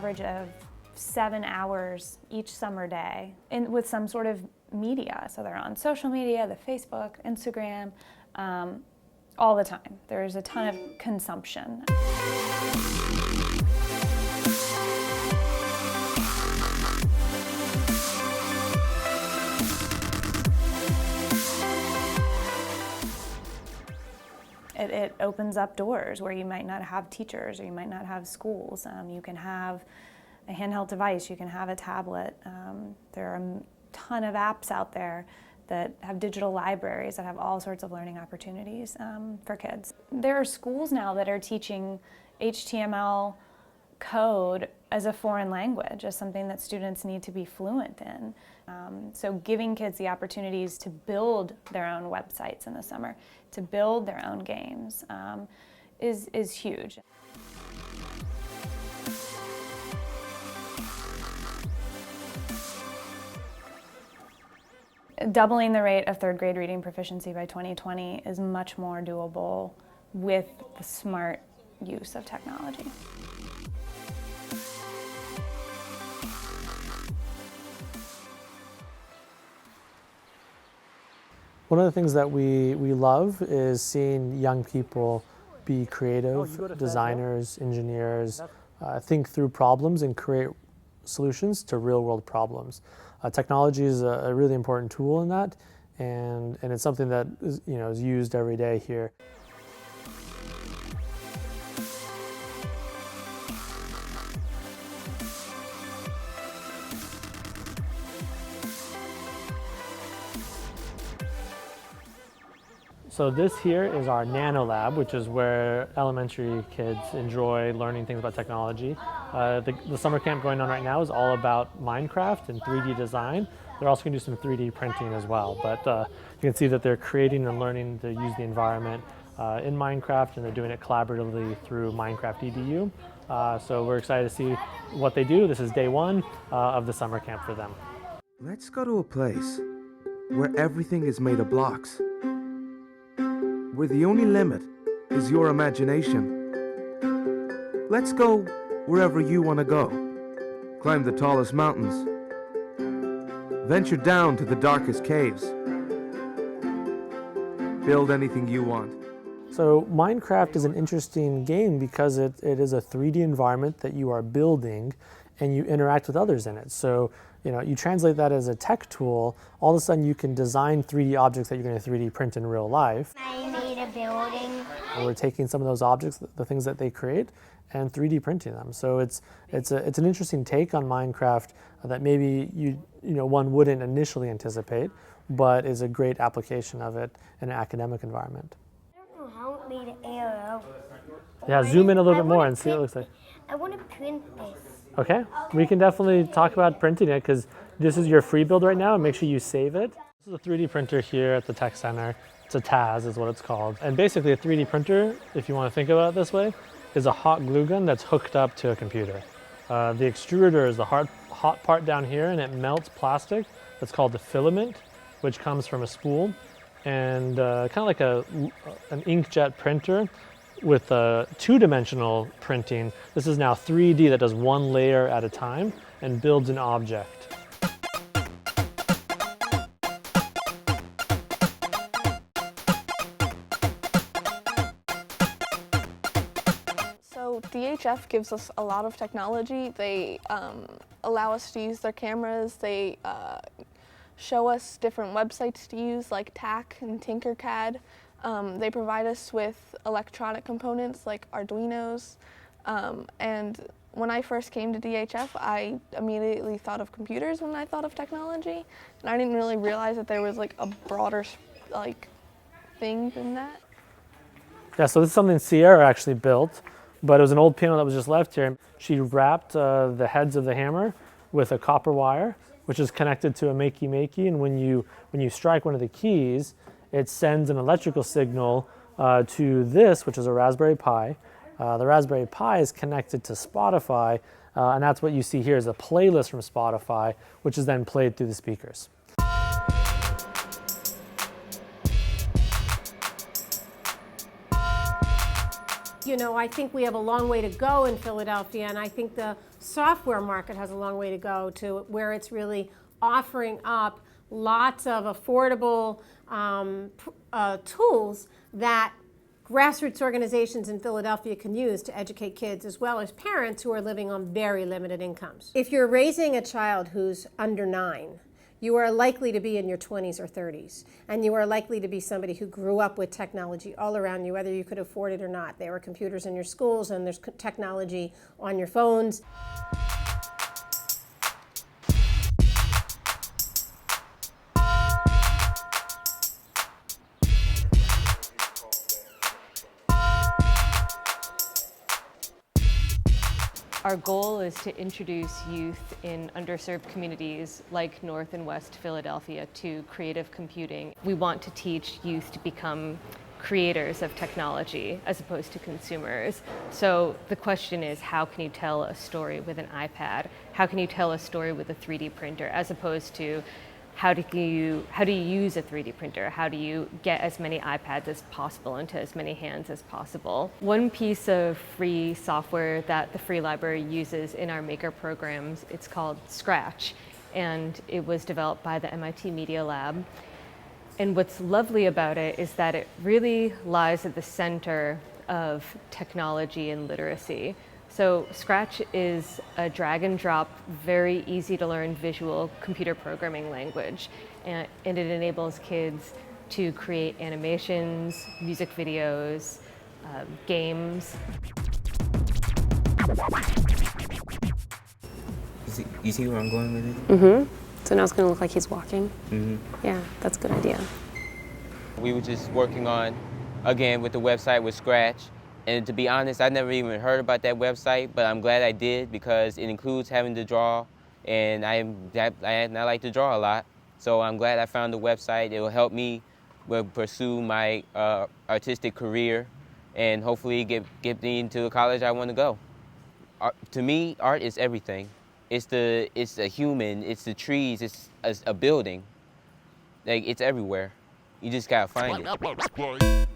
average of 7 hours each summer day with some sort of media. So they're on social media, the Facebook, Instagram, all the time. There's a ton of consumption. It opens up doors where you might not have teachers or you might not have schools. You can have a handheld device, you can have a tablet. There are a ton of apps out there that have digital libraries that have all sorts of learning opportunities for kids. There are schools now that are teaching HTML code as a foreign language, as something that students need to be fluent in. So giving kids the opportunities to build their own websites in the summer, to build their own games, is huge. Doubling the rate of third grade reading proficiency by 2020 is much more doable with the smart use of technology. One of the things that we love is seeing young people be creative, designers, engineers, think through problems and create solutions to real-world problems. Technology is a really important tool in that, and it's something that is used every day here. So this here is our Nano Lab, which is where elementary kids enjoy learning things about technology. The summer camp going on right now is all about Minecraft and 3D design. They're also going to do some 3D printing as well, but you can see that they're creating and learning to use the environment in Minecraft, and they're doing it collaboratively through Minecraft EDU. So we're excited to see what they do. This is day one of the summer camp for them. Let's go to a place where everything is made of blocks, where the only limit is your imagination. Let's go wherever you want to go. Climb the tallest mountains. Venture down to the darkest caves. Build anything you want. So Minecraft is an interesting game because it is a 3D environment that you are building and you interact with others in it. So you translate that as a tech tool, all of a sudden you can design 3D objects that you're going to 3D print in real life. I made a building. And we're taking some of those objects, the things that they create, and 3D printing them. So it's an interesting take on Minecraft that maybe one wouldn't initially anticipate, but is a great application of it in an academic environment. I don't know how it made an arrow. Yeah, zoom in a little bit more and see what it looks like. I want to print this. Okay, we can definitely talk about printing it because this is your free build right now, and make sure you save it. This is a 3D printer here at the Tech Center. It's a TAZ is what it's called. And basically a 3D printer, if you want to think about it this way, is a hot glue gun that's hooked up to a computer. The extruder is the hot part down here, and it melts plastic. That's called the filament, which comes from a spool. And kind of like an inkjet printer with two-dimensional printing, this is now 3D that does one layer at a time and builds an object. So DHF gives us a lot of technology. They allow us to use their cameras. They show us different websites to use like TAC and Tinkercad. They provide us with electronic components like Arduinos, and when I first came to DHF, I immediately thought of computers when I thought of technology, and I didn't really realize that there was like a broader thing than that. Yeah, so this is something Sierra actually built, but it was an old piano that was just left here. She wrapped the heads of the hammer with a copper wire, which is connected to a makey-makey, and when you strike one of the keys, it sends an electrical signal to this, which is a Raspberry Pi. The Raspberry Pi is connected to Spotify, and that's what you see here is a playlist from Spotify, which is then played through the speakers. I think we have a long way to go in Philadelphia, and I think the software market has a long way to go to where it's really offering up lots of affordable tools that grassroots organizations in Philadelphia can use to educate kids as well as parents who are living on very limited incomes. If you're raising a child who's under 9, you are likely to be in your 20s or 30s, and you are likely to be somebody who grew up with technology all around you, whether you could afford it or not. There were computers in your schools, and there's technology on your phones. Our goal is to introduce youth in underserved communities like North and West Philadelphia to creative computing. We want to teach youth to become creators of technology as opposed to consumers. So the question is, how can you tell a story with an iPad? How can you tell a story with a 3D printer as opposed to how do you use a 3D printer? How do you get as many iPads as possible into as many hands as possible? One piece of free software that the Free Library uses in our maker programs, it's called Scratch, and it was developed by the MIT Media Lab. And what's lovely about it is that it really lies at the center of technology and literacy. So Scratch is a drag and drop, very easy to learn visual computer programming language. And it enables kids to create animations, music videos, games. You see where I'm going with it? Mm-hmm. So now it's going to look like he's walking? Mm-hmm. Yeah, that's a good idea. We were just working on, again, with the website with Scratch. And to be honest, I never even heard about that website, but I'm glad I did because it includes having to draw, and I like to draw a lot. So I'm glad I found the website. It will help me pursue my artistic career and hopefully get me into the college I want to go. To me, art is everything. It's a human, it's the trees, it's a building. Like, it's everywhere. You just gotta find it.